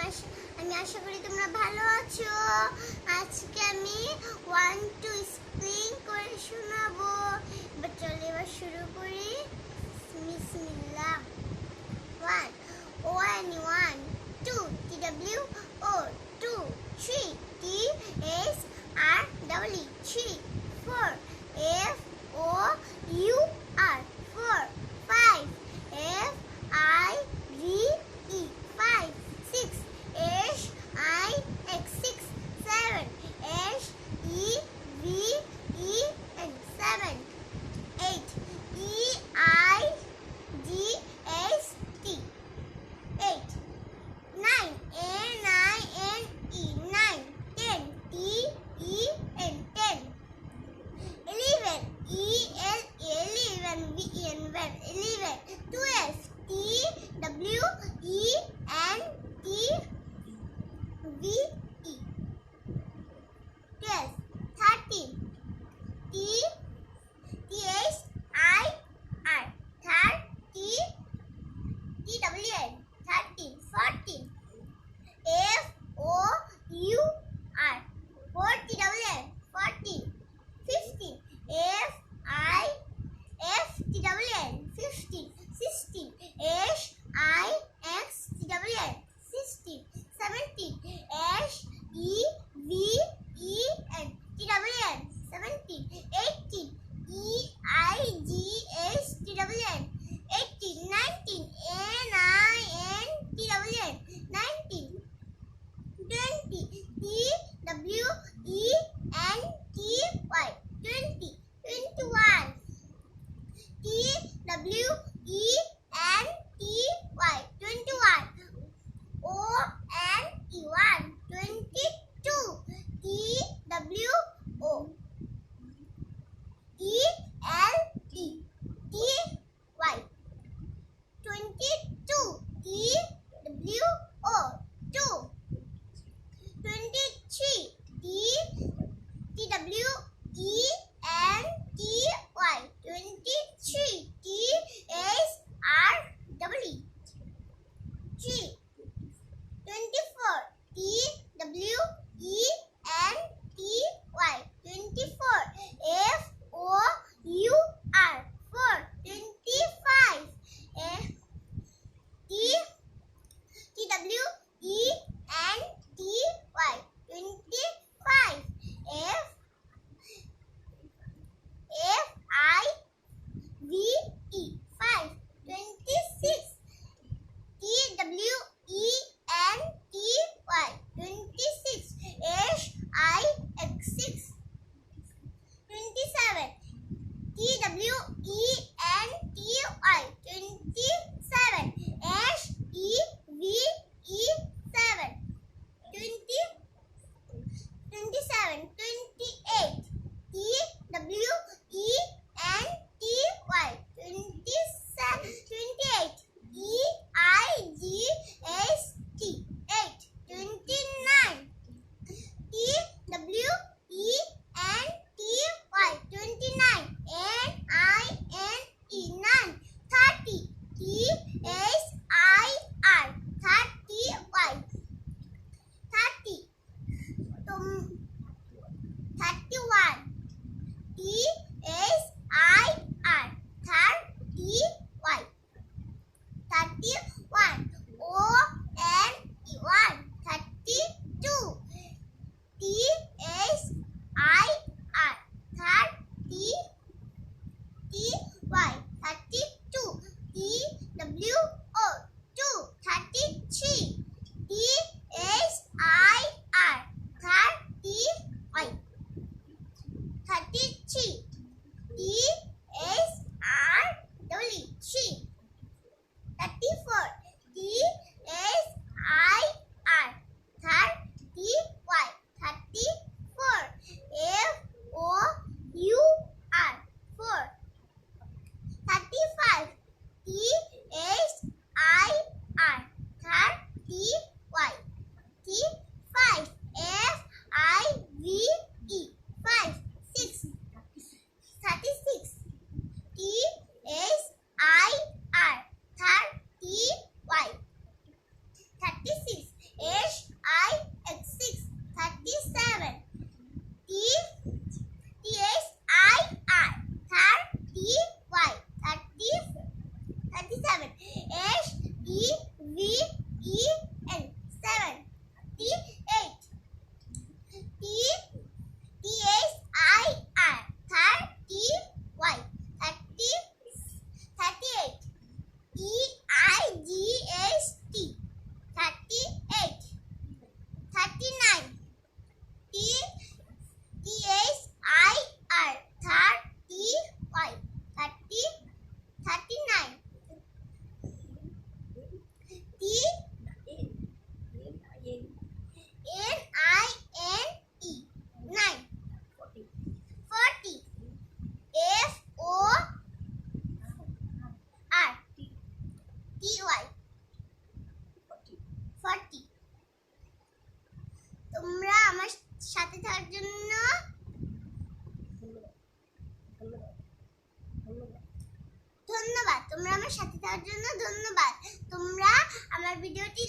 আমি আশা করি তোমরা ভালো আছো। আজকে আমি 1 2 স্প্লিং করে শোনাবো। এবার শুরু করি। বিসমিল্লাহ। 1 O N 1 2 T W O 2 3 T S R E 3 4 F O U R 4 5 F I V E 5 6 H I X 6 7 H E V E N 7 8 E I G S T 8 9 N I N E 9 10 T E N 10 11 E L 11 V E N 11 12 T W E N T V E 12 13 T H I R 30 T W N 13 14 F O U R 4 T W N 14 15 F I F T W N 15 16 H I X T W N 16 17 H E V E N T W N 17 18 E I G S T W N 18 19 N I N T W N 19 20 T W E N T Y 20 21 T W E N T Y 21 O N E 1 22 T W O E L E T Y 22 T W O 2 23 T W E N T Y 23 T S R W 3 24 T W E N T Y 24 F O U R 4 25 T W E N T Y 25 F I V E 5 26 T W E N T Y 26 H I X 6 27 T W E N T Y 27 H E V E 7 20 27 28 T W E N T Y 28 E I G S T 8 29 T W E N T Y 29 N I N E 9 30 T S I R 30 Y 30 31 T S I R 30 Y 31 O N E 1 32 T S I R 30 T Y 32 T W O 2 33 T S I R 30 Y 33 T S R W 3 34 T S I R 30 Y 34 F O U R 4 35 T S I R 30 Y T 5 F I V E 5 6 36 T S I R 30 Y 36 H তোমরা আমার সাথে থাকার জন্য ধন্যবাদ। তোমরা আমার সাথে থাকার জন্য ধন্যবাদ। তোমরা আমার ভিডিওটি